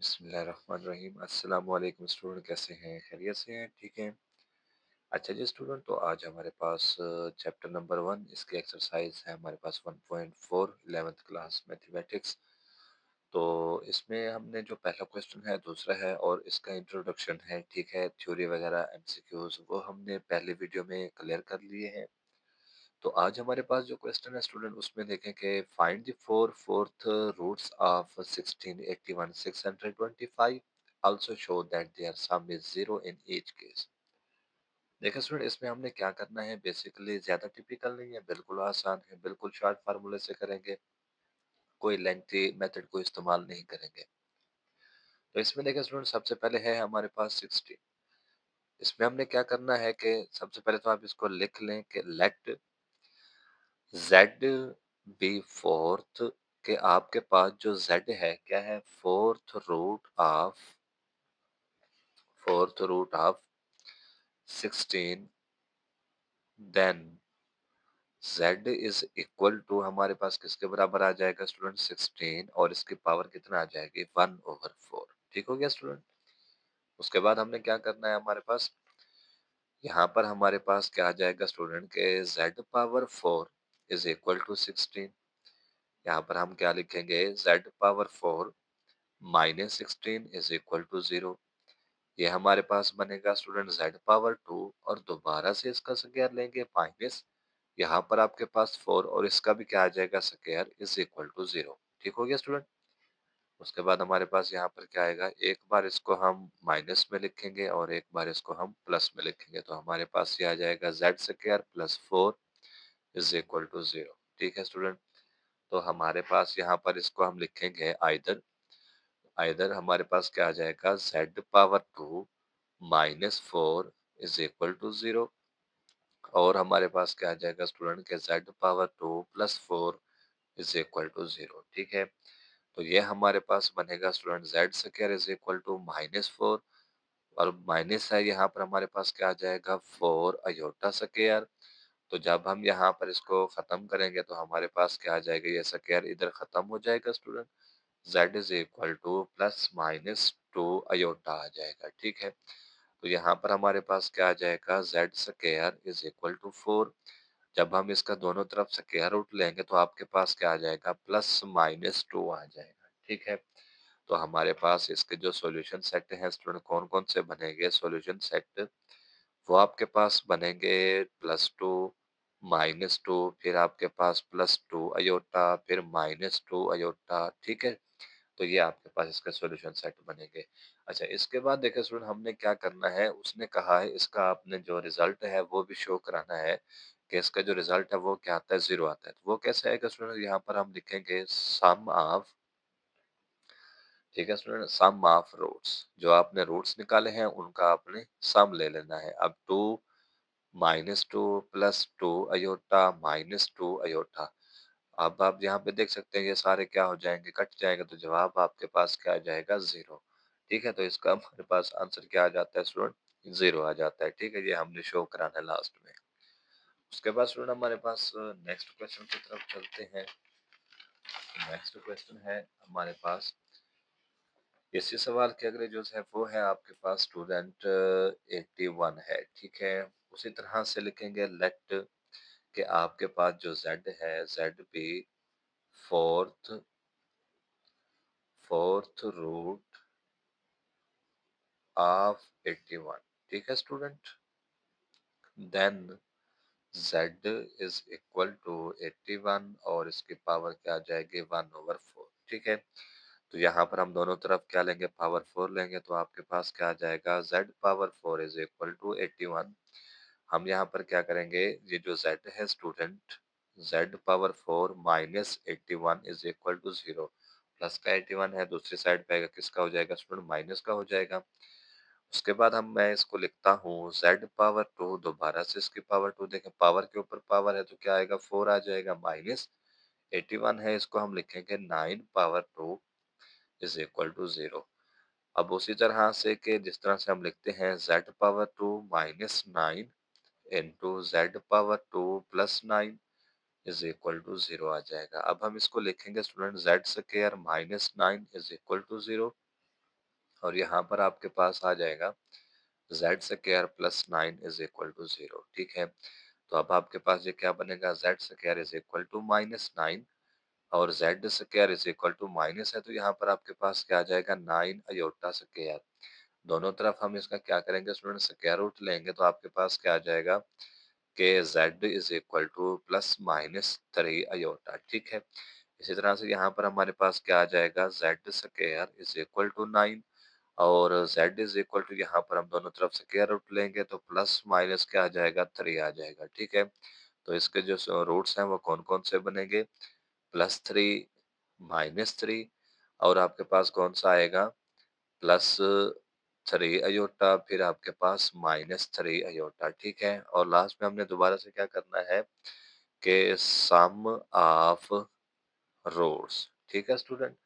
बिस्मिल्लाहिर्रहमानिर्रहीम। अस्सलाम वालेकुम स्टूडेंट, कैसे हैं? खैरियत से हैं? ठीक हैं? अच्छा जी स्टूडेंट, तो आज हमारे पास चैप्टर नंबर 1 इसकी एक्सरसाइज है हमारे पास 1.4 11th क्लास मैथमेटिक्स। तो इसमें हमने जो पहला क्वेश्चन है, दूसरा है और इसका इंट्रोडक्शन है, ठीक है। थ्योरी वगैरह एमसीक्यूज वो हमने पहले वीडियो में क्लियर कर लिए हैं। तो आज हमारे पास जो क्वेश्चन है स्टूडेंट, उसमें देखें कि find the fourth roots of 1681 625, also show that their sum is zero in each case. देखिए स्टूडेंट, इसमें हमने क्या करना है, बेसिकली ज्यादा टिपिकल नहीं है, बिल्कुल आसान है, बिल्कुल शॉर्ट फार्मूले से करेंगे, कोई लेंथी मेथड को इस्तेमाल नहीं करेंगे। तो इसमें देखिए स्टूडेंट, सबसे पहले है हमारे पास 16। इसमें हमने क्या करना है कि सबसे पहले तो आप इसको लिख लें कि लेट जेड बी फोर्थ, के आपके पास जो जेड है क्या है, fourth root of 16, then z is equal to हमारे पास किसके बराबर आ जाएगा स्टूडेंट, 16, और इसकी पावर कितना आ जाएगी, 1/4। ठीक हो गया स्टूडेंट। उसके बाद हमने क्या करना है, हमारे पास यहाँ पर हमारे पास क्या आ जाएगा स्टूडेंट के z power 4 is equal to 16। यहाँ पर हम क्या लिखेंगे, z power 4 minus 16 is equal to 0। ये हमारे पास बनेगा स्टूडेंट जेड पावर 2, और दोबारा से इसका स्क्वायर लेंगे माइनस, यहाँ पर आपके पास 4 और इसका भी क्या आ जाएगा स्क्वायर, इज इक्वल टू 0। ठीक हो गया स्टूडेंट। उसके बाद हमारे पास यहाँ पर क्या आएगा, एक बार इसको हम माइनस में लिखेंगे और एक बार इसको हम प्लस में लिखेंगे, तो हमारे पास ये आ जाएगा z square plus 4 is equal to 0। ठीक है स्टूडेंट। तो हमारे पास यहाँ पर इसको हम लिखेंगे आइदर आइदर हमारे पास क्या आ जाएगा, z power 2 minus 4 is equal to 0, और हमारे पास क्या आ जाएगा स्टूडेंट के z power 2 plus 4 is equal to 0। ठीक है। तो ये हमारे पास बनेगा student z square is equal to -4, और माइनस है यहाँ पर हमारे पास क्या आ जाएगा 4 अयोटा स्क्वायर। तो जब हम यहाँ पर इसको खत्म करेंगे तो हमारे पास क्या आ जाएगा, ये स्क्वायर इधर खत्म हो जाएगा student, z is equal to plus minus 2 iota आ जाएगा। ठीक है। तो यहाँ पर हमारे पास क्या आ जाएगा, z square is equal to 4। जब हम इसका दोनों तरफ स्क्वायर रूट लेंगे तो आपके पास क्या आ जाएगा, प्लस माइनस 2 आ जाएगा। ठीक है। तो हमारे पास इसके जो सॉल्यूशन सेट हैं स्टूडेंट, कौन कौन से बनेंगे सॉल्यूशन सेट, वो आपके पास बनेंगे +2 -2, फिर आपके पास +2 अयोटा, फिर -2 अयोटा। ठीक है। तो ये आपके पास इसका सॉल्यूशन सेट बनेंगे। अच्छा, इसके बाद देखिए स्टूडेंट, हमने क्या करना है, उसने कहा है इसका आपने जो रिजल्ट है वो भी शो कराना है, कि इसका जो रिजल्ट है वो क्या आता है, 0 आता है। तो वो कैसे आएगा स्टूडेंट, यहाँ पर हम लिखेंगे सम ऑफ, ठीक है स्टूडेंट, सम ऑफ रूट्स, जो आपने रूट्स निकाले हैं उनका आपने सम ले लेना है। अब 2 -2 +2 अयोटा -2 अयोटा, अब आप यहाँ पे देख सकते हैं ये सारे क्या हो जाएंगे, कट जाएंगे, तो जवाब आपके पास क्या आ जाएगा, 0। ठीक है। तो इसका हमारे पास आंसर क्या आ जाता है स्टूडेंट, 0 आ जाता है। ठीक है, ये हमने शो कराना है लास्ट में। उसके बाद स्टूडेंट हमारे पास नेक्स्ट क्वेश्चन की तरफ चलते हैं। नेक्स्ट क्वेश्चन है हमारे पास, इसी सवाल के अगले जो है वो है आपके पास स्टूडेंट 81 है। ठीक है। उसी तरह से लिखेंगे लेट, कि आपके पास जो z है, जेड भी फोर्थ फोर्थ रूट ऑफ 81। ठीक है student. Then z is equal to 81, और इसकी पावर क्या आ जाएगी, 1/4। ठीक है। तो यहाँ पर हम दोनों तरफ क्या लेंगे, पावर 4 लेंगे, तो आपके पास क्या आ जाएगा, z power 4 is equal to 81। हम यहाँ पर क्या करेंगे, ये जो z है student, z power 4 minus 81 is equal to 0। Plus का 81 है, दूसरी साइड पे आएगा, किसका हो जाएगा स्टूडेंट, माइनस का हो जाएगा। उसके बाद मैं इसको लिखता हूँ z पावर 2, दोबारा से इसकी पावर 2, देखें पावर के ऊपर पावर है तो क्या आएगा, 4 आ जाएगा, माइनस 81 है, इसको हम लिखेंगे 9 पावर 2 इज इक्वल टू 0। अब उसी तरह से कि जिस तरह से हम लिखते हैं z power 2 -9 into z power 2 +9 is equal to 0 आ जाएगा। अब हम इसको लिखेंगे student, z square -9 is equal to 0। और यहाँ पर आपके पास आ जाएगा z square plus 9 is equal to 0। ठीक है, तो अब आपके पास ये क्या बनेगा, z square is equal to -9 और z square is equal to minus है, तो यहाँ पर आपके पास क्या आ जाएगा 9 अयोटा स्क्वायर। दोनों तरफ हम इसका क्या करेंगे स्टूडेंट, स्क्वायर रूट लेंगे, तो आपके पास क्या आ जाएगा कि z is equal to plus minus 3 iota. ठीक है, इसी तरह से यहाँ पर हमारे पास क्या आ जाएगा, z square is equal to 9 और z इज इक्वल टू, यहाँ पर हम दोनों तरफ स्क्वायर रूट लेंगे तो प्लस माइनस क्या आ जाएगा, 3 आ जाएगा। ठीक है, तो इसके जो रूट्स हैं वो कौन कौन से बनेंगे, +3 -3 और आपके पास कौन सा आएगा, +3 अयोटा, फिर आपके पास -3 अयोटा। ठीक है, और लास्ट में हमने दोबारा से क्या करना है कि सम ऑफ रूट्स। ठीक है स्टूडेंट,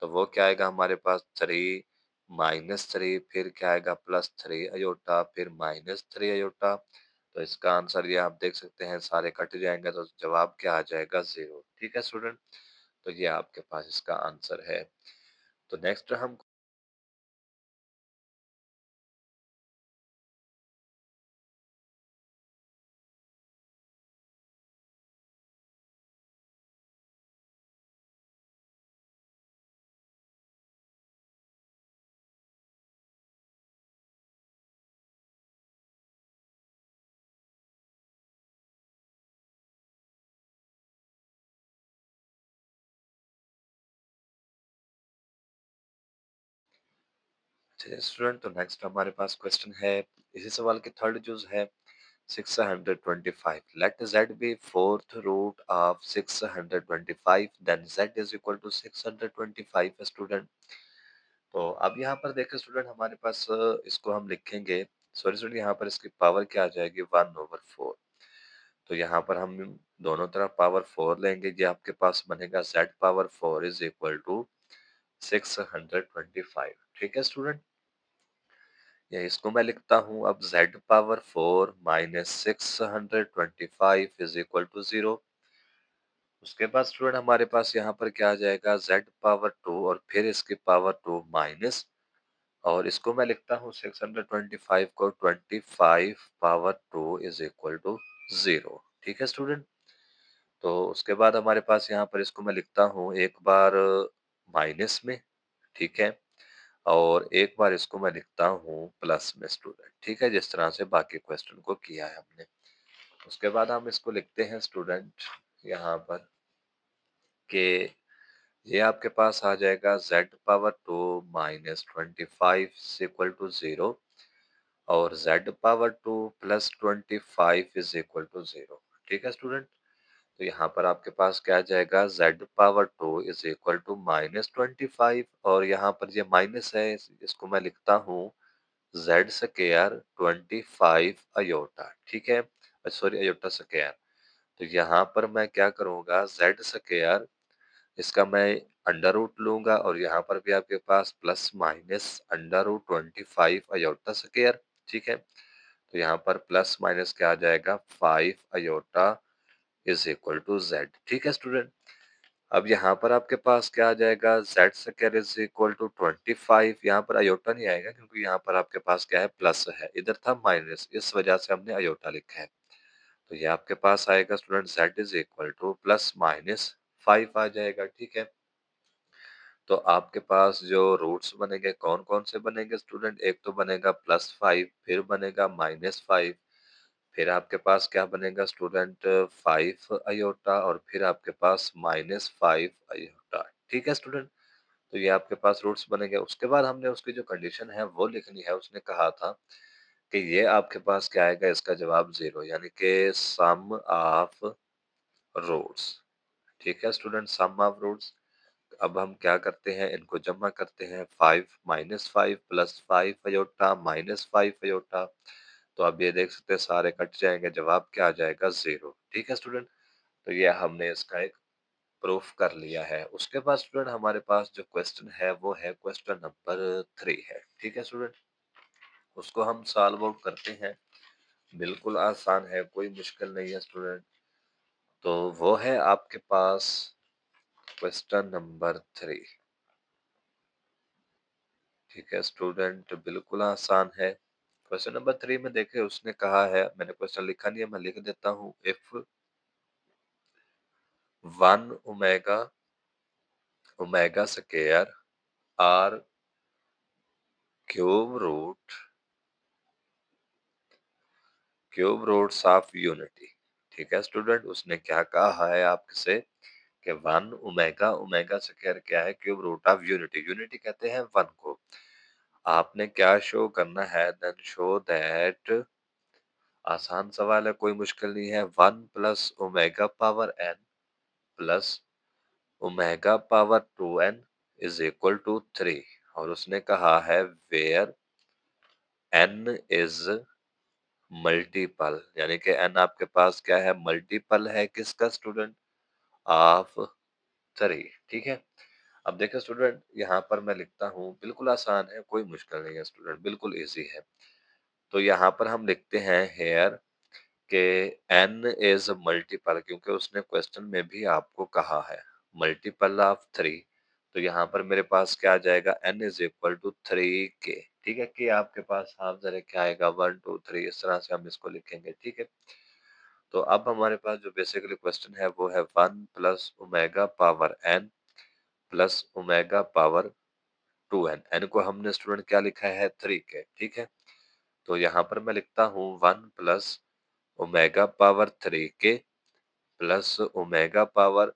तो वो क्या आएगा हमारे पास 3 -3 फिर क्या आएगा +3 अयोटा फिर -3 अयोटा। तो इसका आंसर ये आप देख सकते हैं, सारे कट जाएंगे तो जवाब क्या आ जाएगा, 0। ठीक है स्टूडेंट, तो ये आपके पास इसका आंसर है। तो नेक्स्ट हम चलिए स्टूडेंट, तो नेक्स्ट हमारे पास क्वेश्चन है, इसी सवाल की थर्ड जो है 625। Let z be fourth root of 625, then z is equal to 625 student. तो अब यहाँ पर देखें स्टूडेंट, हमारे पास इसको हम लिखेंगे, सॉरी स्टूडेंट, यहाँ पर इसकी पावर क्या आ जाएगी, 1/4। तो यहाँ पर हम दोनों तरफ पावर 4 लेंगे, ये आपके पास बनेगा z power 4 is equal to 625। ठीक है स्टूडेंट, या इसको मैं लिखता हूँ अब z power 4 minus 625 is equal to 0। उसके बाद स्टूडेंट हमारे पास यहाँ पर क्या आ जाएगा, z पावर 2 और फिर इसकी पावर 2 माइनस, और इसको मैं लिखता हूँ 625 को 25 पावर 2 इज इक्वल टू 0। ठीक है स्टूडेंट, तो उसके बाद हमारे पास यहाँ पर इसको मैं लिखता हूँ एक बार माइनस में, ठीक है, और एक बार इसको मैं लिखता हूँ प्लस में स्टूडेंट। ठीक है, जिस तरह से बाकी क्वेश्चन को किया है हमने। उसके बाद हम इसको लिखते हैं स्टूडेंट यहाँ पर कि ये आपके पास आ जाएगा z power 2 minus 25 equal to 0 और z power 2 plus 25 is equal to 0। ठीक है स्टूडेंट, तो यहाँ पर आपके पास क्या आ जाएगा, z power 2 is equal to -25 और यहाँ पर ये माइनस है, इसको मैं लिखता हूँ z स्क्वायर 25 अयोटा। ठीक है, सॉरी अयोटा स्क्वायर। तो यहाँ पर मैं क्या करूँगा, z स्क्वायर इसका मैं अंडर रूट लूंगा और यहाँ पर भी आपके पास plus minus under root 25 iota square. ठीक है, तो यहाँ पर प्लस माइनस क्या आ जाएगा, 5 iota is equal to z। ठीक है स्टूडेंट, अब यहाँ पर आपके पास क्या आ जाएगा, z square is equal to 25, यहाँ पर अयोटा नहीं आएगा क्योंकि यहाँ पर आपके पास क्या है, प्लस है, इधर था माइनस, इस वजह से हमने अयोटा लिखा है। तो ये आपके पास आएगा student z is equal to plus minus 5 आ जाएगा। ठीक है, तो आपके पास जो रूट्स बनेंगे कौन कौन से बनेंगे स्टूडेंट, एक तो बनेगा +5 फिर बनेगा -5 फिर आपके पास क्या बनेगा स्टूडेंट, 5 अयोटा और फिर आपके पास -5 अयोटा। ठीक है स्टूडेंट, तो ये आपके पास रूट्स बनेंगे। उसके बाद हमने उसकी जो कंडीशन है वो लिखनी है। उसने कहा था कि ये आपके पास क्या आएगा, इसका जवाब 0, यानी कि सम ऑफ रूट्स। ठीक है स्टूडेंट, सम ऑफ रूट्स। अब हम क्या करते हैं, इनको जमा करते हैं, 5 -5 +5 अयोटा -5 अयोटा। तो आप ये देख सकते हैं सारे कट जाएंगे, जवाब क्या आ जाएगा, 0। ठीक है स्टूडेंट, तो ये हमने इसका एक प्रूफ कर लिया है। उसके बाद स्टूडेंट हमारे पास जो क्वेश्चन है वो है क्वेश्चन नंबर 3 है। ठीक है स्टूडेंट, उसको हम सॉल्व आउट करते हैं। बिल्कुल आसान है, कोई मुश्किल नहीं है स्टूडेंट। तो वो है आपके पास क्वेश्चन नंबर 3। ठीक है स्टूडेंट, बिल्कुल आसान है। क्वेश्चन नंबर 3 में देखिए उसने कहा है, मैंने क्वेश्चन लिखा नहीं है, मैं लिख देता हूँ। If 1 omega omega square are cube root of unity. ठीक है स्टूडेंट, उसने क्या कहा है आपसे कि 1 ओमेगा ओमेगा स्क्वायर क्या है, cube root of unity. Unity कहते हैं 1 को। आपने क्या शो करना है, देन शो दैट, आसान सवाल है, कोई मुश्किल नहीं है। 1 plus omega power n plus omega power 2n is equal to 3। और उसने कहा है वेयर n इज मल्टीपल, यानी कि n आपके पास क्या है, मल्टीपल है किसका स्टूडेंट, ऑफ 3। ठीक है। अब देखिए स्टूडेंट, यहाँ पर मैं लिखता हूँ, बिल्कुल आसान है, कोई मुश्किल नहीं है स्टूडेंट, बिल्कुल इजी है। तो यहाँ पर हम लिखते हैं हेयर के n इज मल्टीपल, क्योंकि उसने क्वेश्चन में भी आपको कहा है मल्टीपल ऑफ 3। तो यहाँ पर मेरे पास क्या आ जाएगा, n is equal to 3k। ठीक है, कि आपके पास हाफ जरा क्या आएगा, 1 2 3, इस तरह से हम इसको लिखेंगे। ठीक है। तो अब हमारे पास जो बेसिकली क्वेश्चन है वो है 1 plus omega power n plus omega power 2n। n को हमने स्टूडेंट क्या लिखा है, 3k। ठीक है। तो यहाँ पर मैं लिखता हूँ 1 plus omega power 3k plus omega power,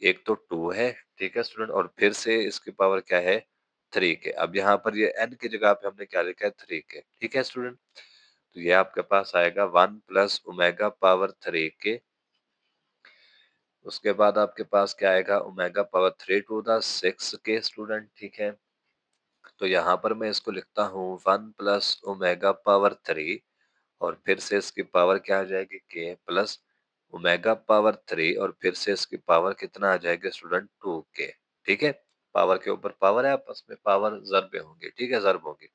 एक तो 2 है, ठीक है स्टूडेंट, और फिर से इसकी पावर क्या है, 3k। अब यहाँ पर ये n की जगह पे हमने क्या लिखा है, 3k। ठीक है स्टूडेंट। तो ये आपके पास आएगा 1 प्लस ओमेगा पावर 3k। उसके बाद आपके पास क्या आएगा, omega power 3 to the 6k student. ठीक है। तो यहाँ पर मैं इसको लिखता हूँ 1 प्लस ओमेगा पावर 3, और फिर से इसकी पावर क्या आ जाएगी, k प्लस ओमेगा पावर 3, और फिर से इसकी पावर कितना आ जाएगा स्टूडेंट, 2k। ठीक है। पावर के ऊपर पावर है, आपस में पावर ज़र्ब में होंगे। ठीक है, ज़र्ब होंगे।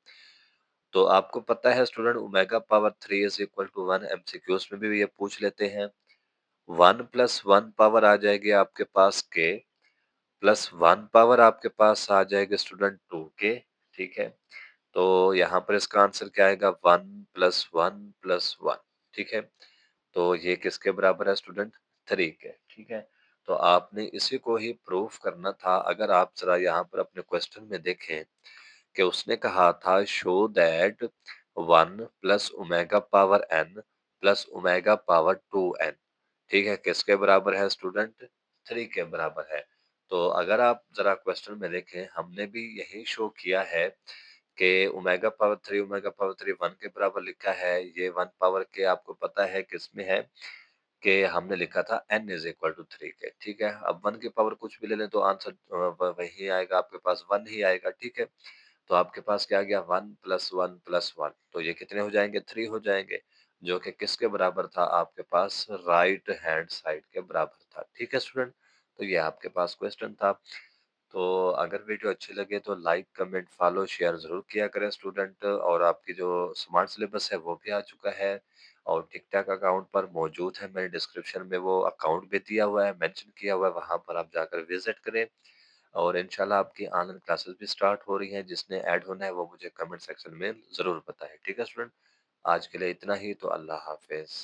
तो आपको पता है student, omega power 3 is equal to 1, MCQs में भी ये पूछ लेते हैं। 1 प्लस 1 पावर आ जाएगी आपके पास k, प्लस 1 पावर आपके पास आ जाएगा स्टूडेंट 2k। ठीक है। तो यहाँ पर इसका आंसर क्या आएगा, 1 प्लस 1 प्लस 1। ठीक है। तो ये किसके बराबर है स्टूडेंट, 3 के। ठीक है। तो आपने इसी को ही प्रूफ करना था। अगर आप जरा यहाँ पर अपने क्वेश्चन में देखें कि उसने कहा था show that 1 plus omega power n plus omega power 2n, ठीक है, किसके बराबर है स्टूडेंट, 3 के बराबर है। तो अगर आप जरा क्वेश्चन में देखें, हमने भी यही शो किया है कि ओमेगा पावर 3 ओमेगा पावर 3 1 के बराबर लिखा है। ये 1 पावर के आपको पता है किसमें है, कि हमने लिखा था n इज इक्वल टू 3 के। ठीक है। अब 1 की पावर कुछ भी ले लें तो आंसर वही आएगा, आपके पास 1 ही आएगा। ठीक है। तो आपके पास क्या आ गया, 1 प्लस 1 प्लस 1, तो ये कितने हो जाएंगे, 3 हो जाएंगे, जो कि किसके बराबर था, आपके पास राइट हैंड साइड के बराबर था। ठीक है स्टूडेंट। तो ये आपके पास क्वेश्चन था। तो अगर वीडियो अच्छी लगे तो लाइक कमेंट फॉलो शेयर जरूर किया करें स्टूडेंट। और आपकी जो स्मार्ट सिलेबस है वो भी आ चुका है, और टिक टॉक अकाउंट पर मौजूद है, मेरे डिस्क्रिप्शन में वो अकाउंट भी दिया हुआ है, मेंशन किया हुआ है, वहां पर आप जाकर विजिट करें। और इंशाल्लाह आपकी ऑनलाइन क्लासेस भी स्टार्ट हो रही हैं, जिसने ऐड होना है वो मुझे कमेंट सेक्शन में ज़रूर बताएं। ठीक है स्टूडेंट, आज के लिए इतना ही, तो अल्लाह हाफ़िज़।